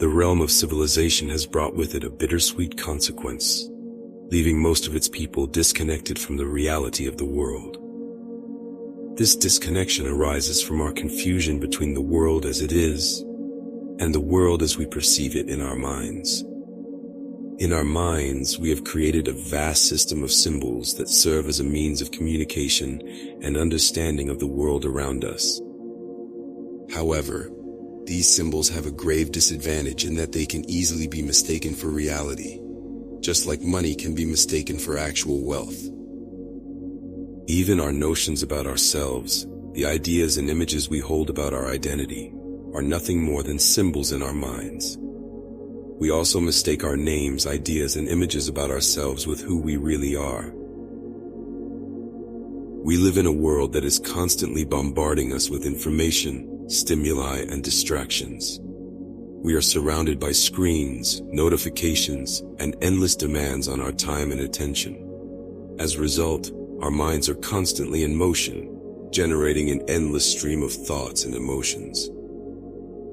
The realm of civilization has brought with it a bittersweet consequence, leaving most of its people disconnected from the reality of the world. This disconnection arises from our confusion between the world as it is and the world as we perceive it in our minds. In our minds, we have created a vast system of symbols that serve as a means of communication and understanding of the world around us. However, these symbols have a grave disadvantage in that they can easily be mistaken for reality, just like money can be mistaken for actual wealth. Even our notions about ourselves, the ideas and images we hold about our identity, are nothing more than symbols in our minds. We also mistake our names, ideas, and images about ourselves with who we really are. We live in a world that is constantly bombarding us with information, stimuli, and distractions. We are surrounded by screens, notifications, and endless demands on our time and attention. As a result, our minds are constantly in motion, generating an endless stream of thoughts and emotions.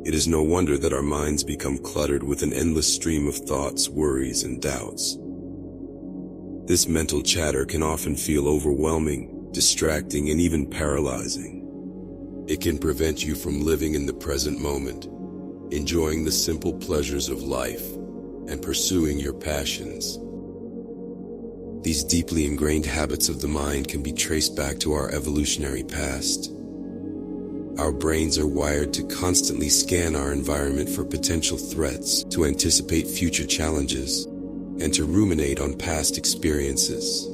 It is no wonder that our minds become cluttered with an endless stream of thoughts, worries, and doubts. This mental chatter can often feel overwhelming, distracting, and even paralyzing. It can prevent you from living in the present moment, enjoying the simple pleasures of life, and pursuing your passions. These deeply ingrained habits of the mind can be traced back to our evolutionary past. Our brains are wired to constantly scan our environment for potential threats, to anticipate future challenges, and to ruminate on past experiences.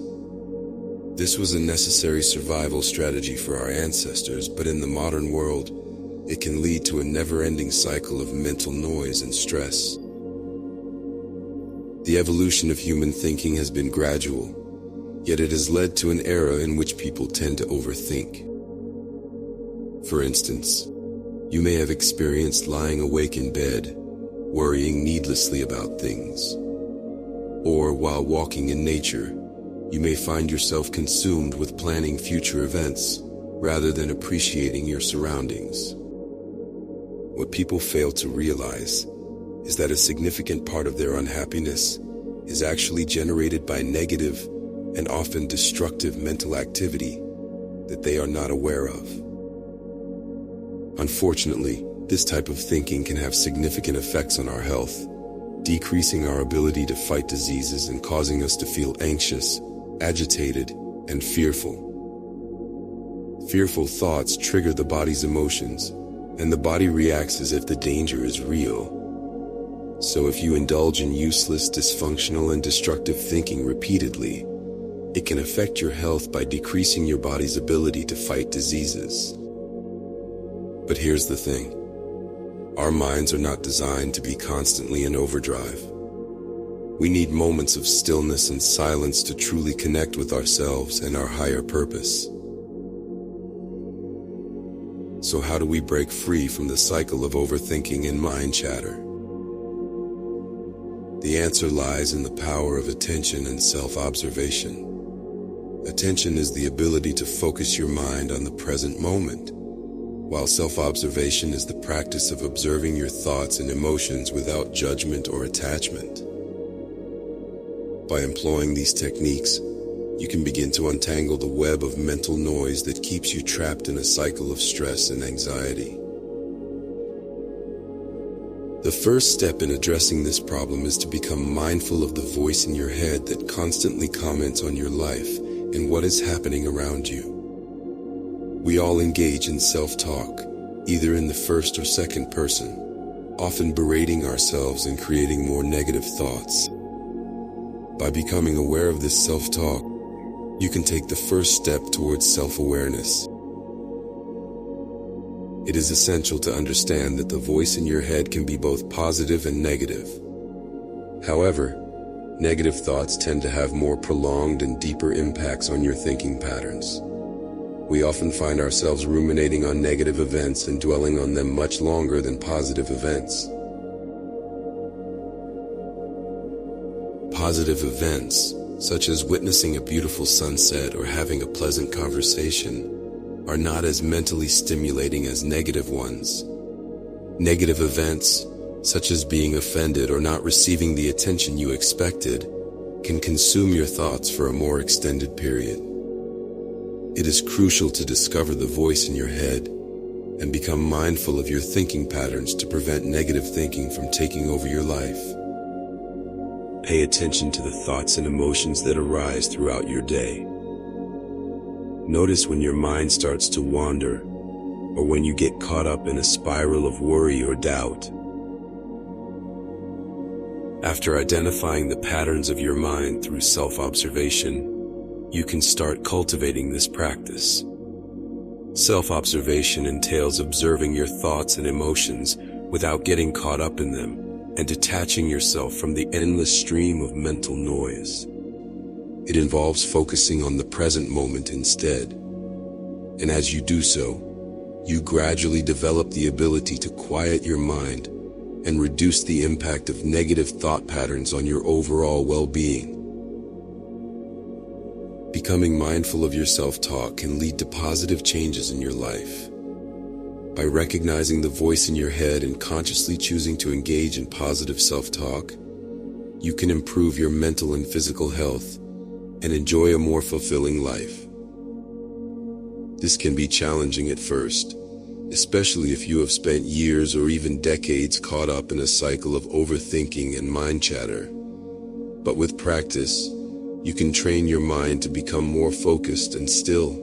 This was a necessary survival strategy for our ancestors, but in the modern world, it can lead to a never-ending cycle of mental noise and stress. The evolution of human thinking has been gradual, yet it has led to an era in which people tend to overthink. For instance, you may have experienced lying awake in bed, worrying needlessly about things. Or while walking in nature, you may find yourself consumed with planning future events rather than appreciating your surroundings. What people fail to realize is that a significant part of their unhappiness is actually generated by negative and often destructive mental activity that they are not aware of. Unfortunately, this type of thinking can have significant effects on our health, decreasing our ability to fight diseases and causing us to feel anxious, agitated, and fearful. Fearful thoughts trigger the body's emotions, and the body reacts as if the danger is real. So if you indulge in useless, dysfunctional, and destructive thinking repeatedly, it can affect your health by decreasing your body's ability to fight diseases. But here's the thing. Our minds are not designed to be constantly in overdrive. We need moments of stillness and silence to truly connect with ourselves and our higher purpose. So how do we break free from the cycle of overthinking and mind chatter? The answer lies in the power of attention and self-observation. Attention is the ability to focus your mind on the present moment, while self-observation is the practice of observing your thoughts and emotions without judgment or attachment. By employing these techniques, you can begin to untangle the web of mental noise that keeps you trapped in a cycle of stress and anxiety. The first step in addressing this problem is to become mindful of the voice in your head that constantly comments on your life and what is happening around you. We all engage in self-talk, either in the first or second person, often berating ourselves and creating more negative thoughts. By becoming aware of this self-talk, you can take the first step towards self-awareness. It is essential to understand that the voice in your head can be both positive and negative. However, negative thoughts tend to have more prolonged and deeper impacts on your thinking patterns. We often find ourselves ruminating on negative events and dwelling on them much longer than positive events. Positive events, such as witnessing a beautiful sunset or having a pleasant conversation, are not as mentally stimulating as negative ones. Negative events, such as being offended or not receiving the attention you expected, can consume your thoughts for a more extended period. It is crucial to discover the voice in your head and become mindful of your thinking patterns to prevent negative thinking from taking over your life. Pay attention to the thoughts and emotions that arise throughout your day. Notice when your mind starts to wander, or when you get caught up in a spiral of worry or doubt. After identifying the patterns of your mind through self-observation, you can start cultivating this practice. Self-observation entails observing your thoughts and emotions without getting caught up in them and detaching yourself from the endless stream of mental noise. It involves focusing on the present moment instead. And as you do so, you gradually develop the ability to quiet your mind and reduce the impact of negative thought patterns on your overall well-being. Becoming mindful of your self-talk can lead to positive changes in your life. By recognizing the voice in your head and consciously choosing to engage in positive self-talk, you can improve your mental and physical health and enjoy a more fulfilling life. This can be challenging at first, especially if you have spent years or even decades caught up in a cycle of overthinking and mind chatter. But with practice, you can train your mind to become more focused and still.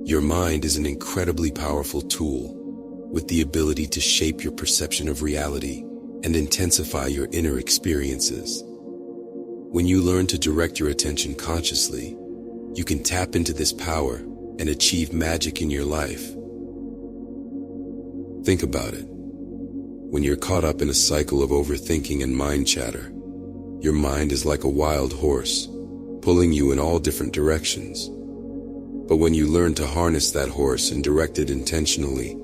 Your mind is an incredibly powerful tool with the ability to shape your perception of reality and intensify your inner experiences. When you learn to direct your attention consciously, you can tap into this power and achieve magic in your life. Think about it. When you're caught up in a cycle of overthinking and mind chatter, your mind is like a wild horse, pulling you in all different directions. But when you learn to harness that horse and direct it intentionally,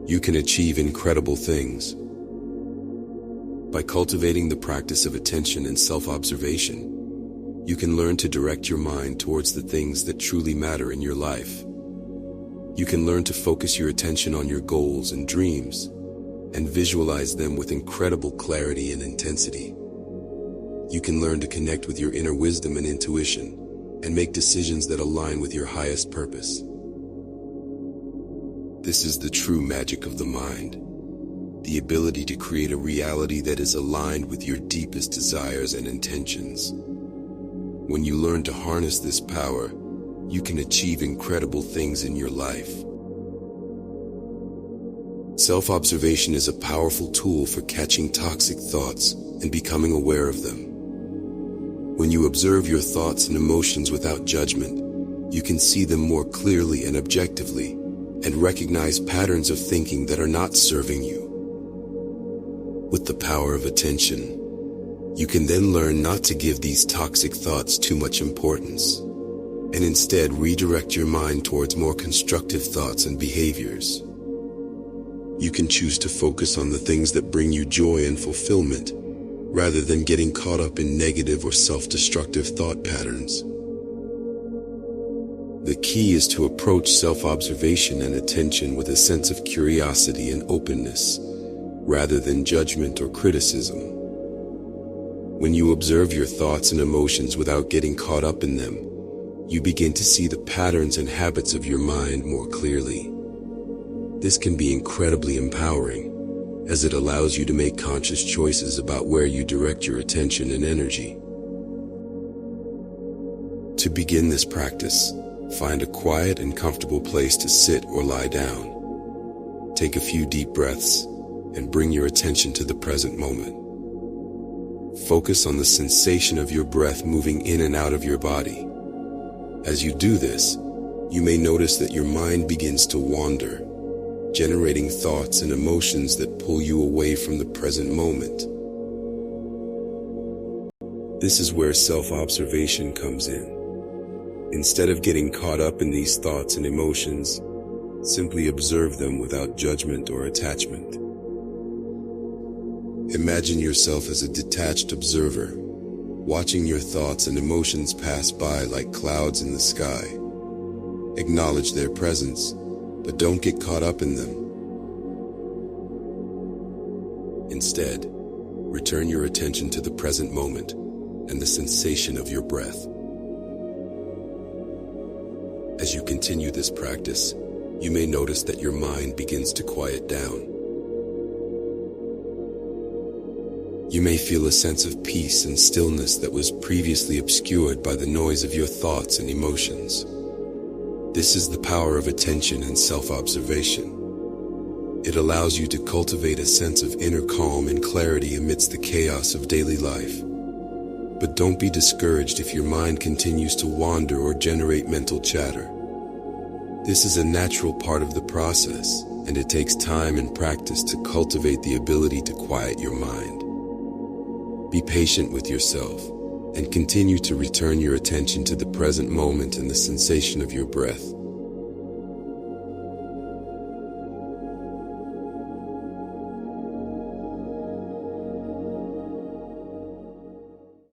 you can achieve incredible things. By cultivating the practice of attention and self-observation, you can learn to direct your mind towards the things that truly matter in your life. You can learn to focus your attention on your goals and dreams and visualize them with incredible clarity and intensity. You can learn to connect with your inner wisdom and intuition and make decisions that align with your highest purpose. This is the true magic of the mind, the ability to create a reality that is aligned with your deepest desires and intentions. When you learn to harness this power, you can achieve incredible things in your life. Self-observation is a powerful tool for catching toxic thoughts and becoming aware of them. When you observe your thoughts and emotions without judgment, you can see them more clearly and objectively and recognize patterns of thinking that are not serving you. With the power of attention, you can then learn not to give these toxic thoughts too much importance, and instead redirect your mind towards more constructive thoughts and behaviors. You can choose to focus on the things that bring you joy and fulfillment, rather than getting caught up in negative or self-destructive thought patterns. The key is to approach self-observation and attention with a sense of curiosity and openness, rather than judgment or criticism. When you observe your thoughts and emotions without getting caught up in them, you begin to see the patterns and habits of your mind more clearly. This can be incredibly empowering, as it allows you to make conscious choices about where you direct your attention and energy. To begin this practice, find a quiet and comfortable place to sit or lie down. Take a few deep breaths and bring your attention to the present moment. Focus on the sensation of your breath moving in and out of your body. As you do this, you may notice that your mind begins to wander, generating thoughts and emotions that pull you away from the present moment. This is where self-observation comes in. Instead of getting caught up in these thoughts and emotions, simply observe them without judgment or attachment. Imagine yourself as a detached observer, watching your thoughts and emotions pass by like clouds in the sky. Acknowledge their presence, but don't get caught up in them. Instead, return your attention to the present moment and the sensation of your breath. As you continue this practice, you may notice that your mind begins to quiet down. You may feel a sense of peace and stillness that was previously obscured by the noise of your thoughts and emotions. This is the power of attention and self-observation. It allows you to cultivate a sense of inner calm and clarity amidst the chaos of daily life. But don't be discouraged if your mind continues to wander or generate mental chatter. This is a natural part of the process, and it takes time and practice to cultivate the ability to quiet your mind. Be patient with yourself, and continue to return your attention to the present moment and the sensation of your breath.